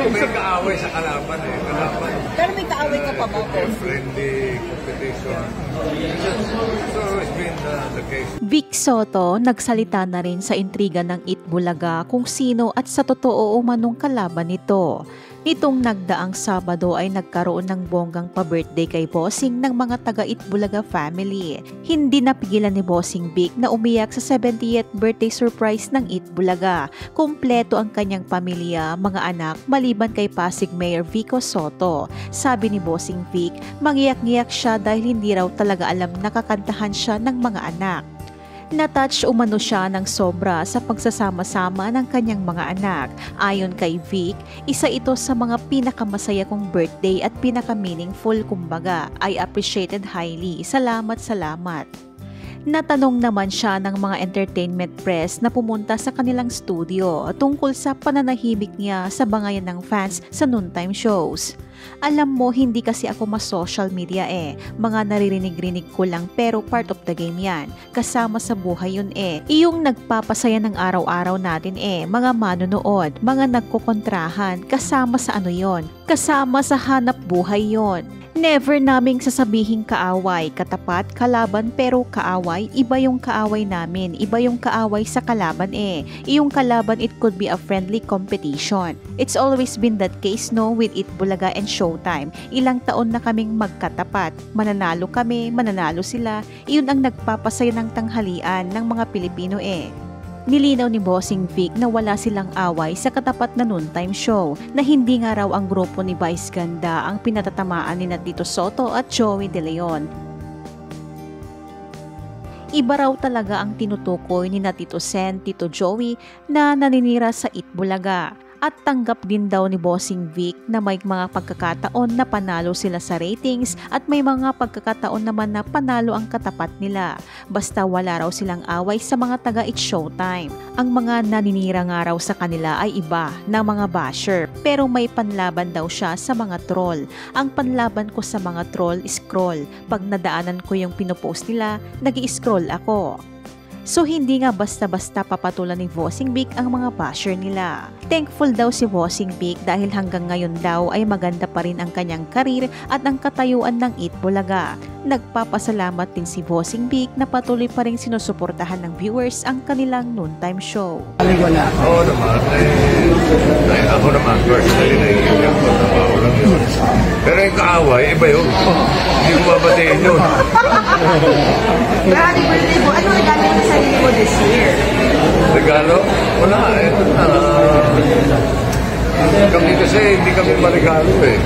May kaaway sa kalaban eh. Kalaban. Pero may kaaway ka pa ba, boss? Friendly competition. So it's been the case. Vic Soto nagsalita na rin sa intriga ng Itbulaga kung sino at sa totoo umanong kalaban nito. Nitong nagdaang Sabado ay nagkaroon ng bonggang pa-birthday kay Bossing ng mga taga-Itbulaga family. Hindi napigilan ni Bossing Vic na umiyak sa 70th birthday surprise ng Itbulaga. Kumpleto ang kanyang pamilya, mga anak, maliban kay Pasig Mayor Vico Soto. Sabi ni Bossing Vic, mangiyak-ngiyak siya dahil hindi raw talaga alam nakakantahan siya ng mga anak. Natouch umano siya ng sobra sa pagsasama-sama ng kanyang mga anak. Ayon kay Vic, isa ito sa mga pinakamasaya kong birthday at pinaka-meaningful kumbaga. I appreciated highly. Salamat, salamat. Natanong naman siya ng mga entertainment press na pumunta sa kanilang studio tungkol sa pananahimik niya sa bangayan ng fans sa noontime shows. Alam mo, hindi kasi ako mas-social media eh. Mga naririnig-rinig ko lang pero part of the game yan. Kasama sa buhay yun eh. Iyong nagpapasaya ng araw-araw natin eh. Mga manonood, mga nagkukontrahan, kasama sa ano yon? Kasama sa hanap buhay yon. Never naming sasabihing kaaway, katapat, kalaban pero kaaway, iba yung kaaway namin, iba yung kaaway sa kalaban eh. Iyong kalaban, it could be a friendly competition. It's always been that case no with Itbulaga and Showtime. Ilang taon na kaming magkatapat, mananalo kami, mananalo sila, iyon ang nagpapasaya ng tanghalian ng mga Pilipino eh. Nilinaw ni Bossing Vic na wala silang away sa katapat na noontime show, na hindi nga raw ang grupo ni Vice Ganda ang pinatatamaan ni Tito Soto at Joey De Leon. Iba raw talaga ang tinutukoy ni Tito Sen, Tito Joey na naninira sa Itbulaga. At tanggap din daw ni Bossing Vic na may mga pagkakataon na panalo sila sa ratings at may mga pagkakataon naman na panalo ang katapat nila. Basta wala raw silang away sa mga taga It's Showtime. Ang mga naninira nga raw sa kanila ay iba na mga basher, pero may panlaban daw siya sa mga troll. Ang panlaban ko sa mga troll is scroll. Pag nadaanan ko yung pinopost nila, nag-i-scroll ako. So hindi nga basta-basta papatulan ni Bossing Vic ang mga basher nila. Thankful daw si Bossing Vic dahil hanggang ngayon daw ay maganda pa rin ang kanyang karir at ang katayuan ng Itbulaga. Nagpapasalamat din si Bossing Vic na patuloy pa rin sinusuportahan ng viewers ang kanilang noontime show. Oo naman, ako naman personally naiiyak ko na lang yun. Pero yung kaaway, iba yun. Hindi ko mabatiin yun. Pero happy birthday mo, ano regalo mo sa sarili mo this year? Regalo? Wala, ito na. Kami kasi hindi kami marigalo eh.